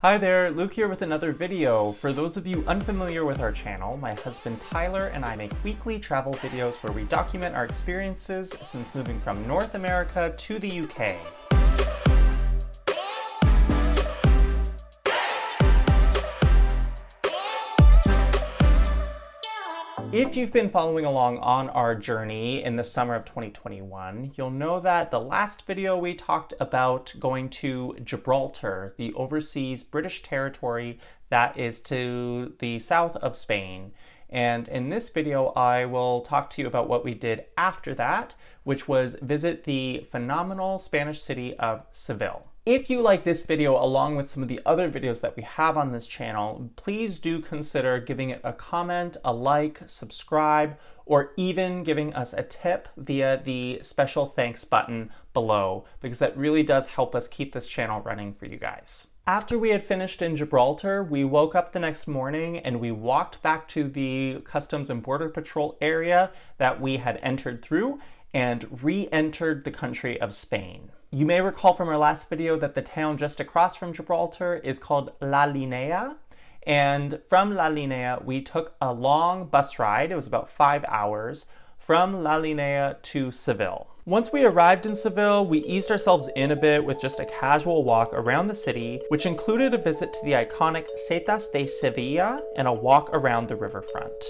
Hi there, Luke here with another video. For those of you unfamiliar with our channel, my husband Tyler and I make weekly travel videos where we document our experiences since moving from North America to the UK. If you've been following along on our journey in the summer of 2021, you'll know that the last video we talked about going to Gibraltar, the overseas British territory that is to the south of Spain. And in this video, I will talk to you about what we did after that, which was visit the phenomenal Spanish city of Seville. If you like this video along with some of the other videos that we have on this channel, please do consider giving it a comment, a like, subscribe, or even giving us a tip via the special thanks button below, because that really does help us keep this channel running for you guys. After we had finished in Gibraltar, we woke up the next morning and we walked back to the Customs and Border Patrol area that we had entered through and re-entered the country of Spain. You may recall from our last video that the town just across from Gibraltar is called La Linea, and from La Linea we took a long bus ride, it was about 5 hours, from La Linea to Seville. Once we arrived in Seville, we eased ourselves in a bit with just a casual walk around the city, which included a visit to the iconic Setas de Sevilla and a walk around the riverfront.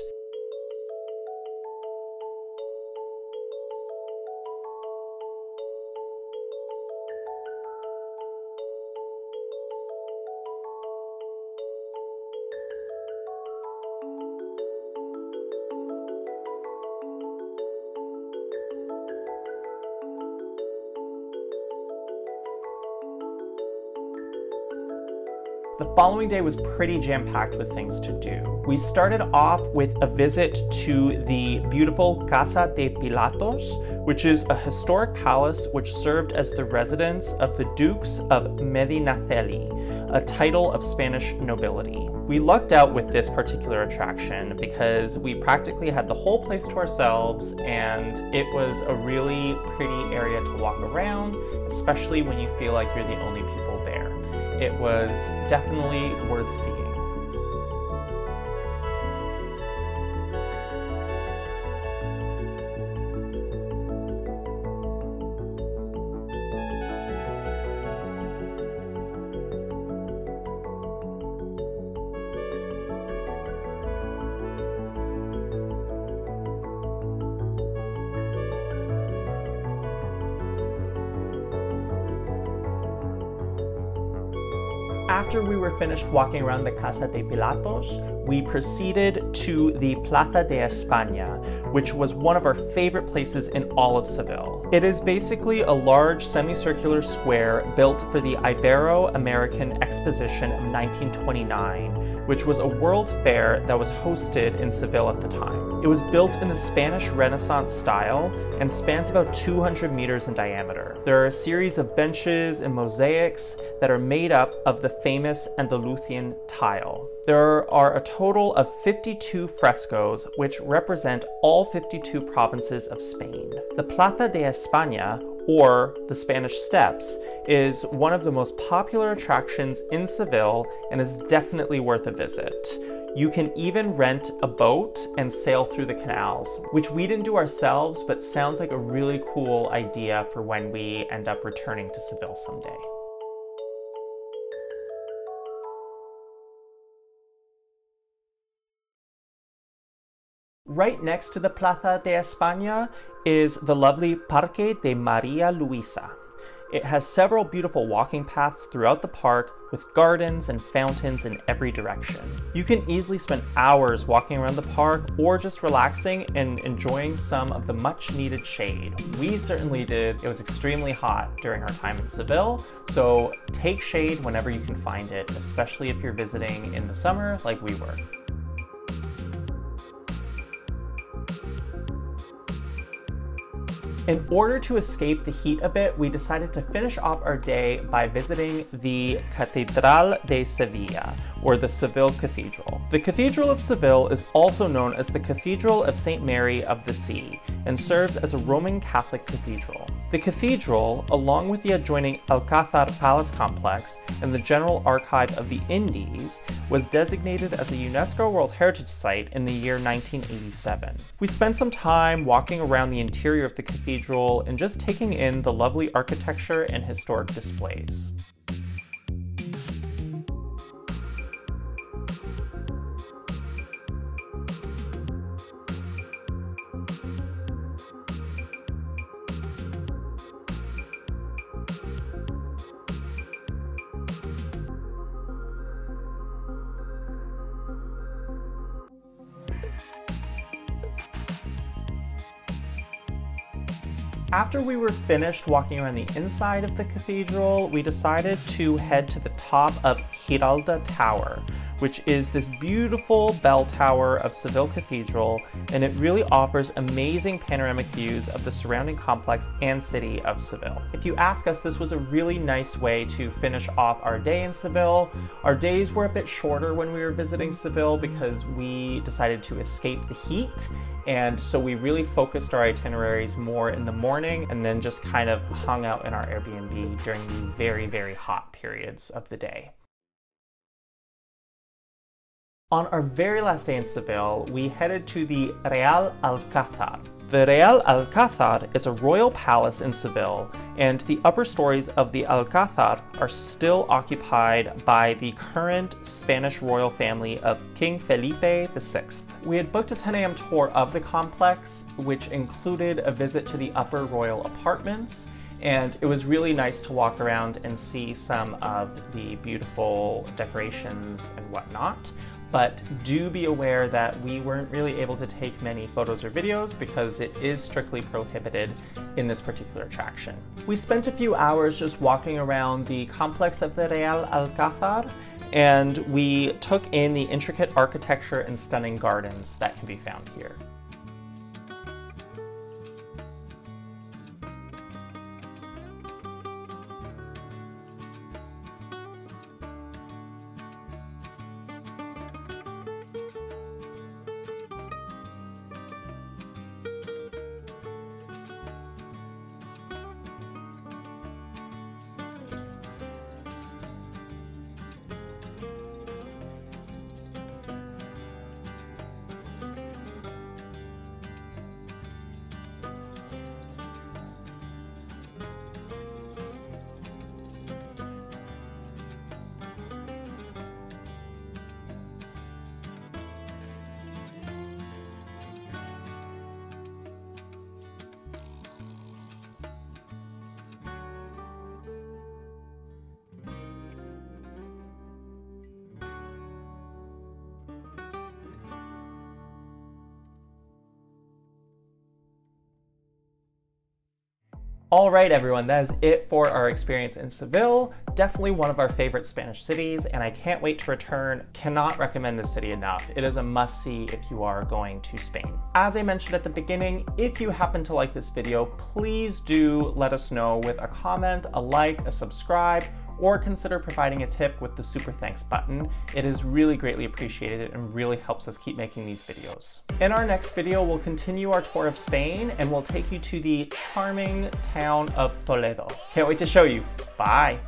The following day was pretty jam-packed with things to do. We started off with a visit to the beautiful Casa de Pilatos, which is a historic palace which served as the residence of the Dukes of Medinaceli, a title of Spanish nobility. We lucked out with this particular attraction because we practically had the whole place to ourselves, and it was a really pretty area to walk around, especially when you feel like you're the only people there. It was definitely worth seeing. After we were finished walking around the Casa de Pilatos, we proceeded to the Plaza de Espana, which was one of our favorite places in all of Seville. It is basically a large semicircular square built for the Ibero-American Exposition of 1929, which was a world fair that was hosted in Seville at the time. It was built in the Spanish Renaissance style and spans about 200 meters in diameter. There are a series of benches and mosaics that are made up of the famous Andalusian tile. There are a total of 52 frescoes which represent all 52 provinces of Spain. The Plaza de Espana, or the Spanish Steps, is one of the most popular attractions in Seville and is definitely worth a visit. You can even rent a boat and sail through the canals, which we didn't do ourselves, but sounds like a really cool idea for when we end up returning to Seville someday. Right next to the Plaza de Espana is the lovely Parque de Maria Luisa. It has several beautiful walking paths throughout the park with gardens and fountains in every direction. You can easily spend hours walking around the park or just relaxing and enjoying some of the much needed shade. We certainly did. It was extremely hot during our time in Seville, so take shade whenever you can find it, especially if you're visiting in the summer like we were. In order to escape the heat a bit, we decided to finish off our day by visiting the Catedral de Sevilla, or the Seville Cathedral. The Cathedral of Seville is also known as the Cathedral of St. Mary of the Sea, and serves as a Roman Catholic cathedral. The cathedral, along with the adjoining Alcazar Palace complex and the General Archive of the Indies, was designated as a UNESCO World Heritage Site in the year 1987. We spent some time walking around the interior of the cathedral and just taking in the lovely architecture and historic displays. After we were finished walking around the inside of the cathedral, we decided to head to the top of Giralda Tower, which is this beautiful bell tower of Seville Cathedral, and it really offers amazing panoramic views of the surrounding complex and city of Seville. If you ask us, this was a really nice way to finish off our day in Seville. Our days were a bit shorter when we were visiting Seville because we decided to escape the heat, and so we really focused our itineraries more in the morning and then just kind of hung out in our Airbnb during the very, very hot periods of the day. On our very last day in Seville, we headed to the Real Alcazar. The Real Alcazar is a royal palace in Seville, and the upper stories of the Alcazar are still occupied by the current Spanish royal family of King Felipe VI. We had booked a 10 a.m. tour of the complex, which included a visit to the upper royal apartments, and it was really nice to walk around and see some of the beautiful decorations and whatnot. But do be aware that we weren't really able to take many photos or videos because it is strictly prohibited in this particular attraction. We spent a few hours just walking around the complex of the Real Alcazar, and we took in the intricate architecture and stunning gardens that can be found here. All right, everyone, that is it for our experience in Seville. Definitely one of our favorite Spanish cities, and I can't wait to return. Cannot recommend this city enough. It is a must-see if you are going to Spain. As I mentioned at the beginning, if you happen to like this video, please do let us know with a comment, a like, a subscribe, or consider providing a tip with the super thanks button. It is really greatly appreciated and really helps us keep making these videos. In our next video, we'll continue our tour of Spain and we'll take you to the charming town of Toledo. Can't wait to show you. Bye.